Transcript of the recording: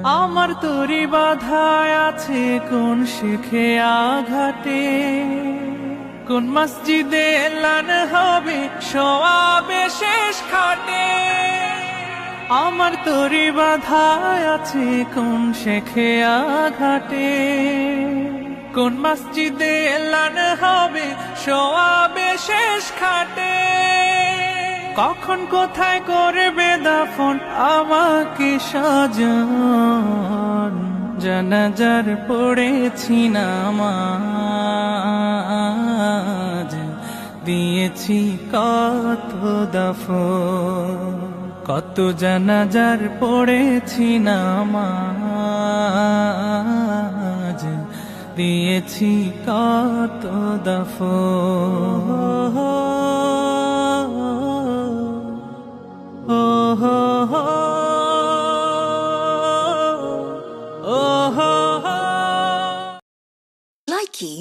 আমার তরি বাধায় আছে কোন শিখে আঘাটে, কোন মসজিদে এলান হবে সওয়াবে শেষ খাটে। আমার তরি বাধায় আছে কোন শেখে আঘাটে, কোন মসজিদে এলান হবে সওয়াবে শেষ খাটে। কখন কোথায় করবে দাফন আমাকে সাজান, জানাজার পড়েছি নামাজ, দিয়েছি কত দাফন, কত জানাজার পড়েছি নামাজ, দিয়েছি কত দাফন। Likey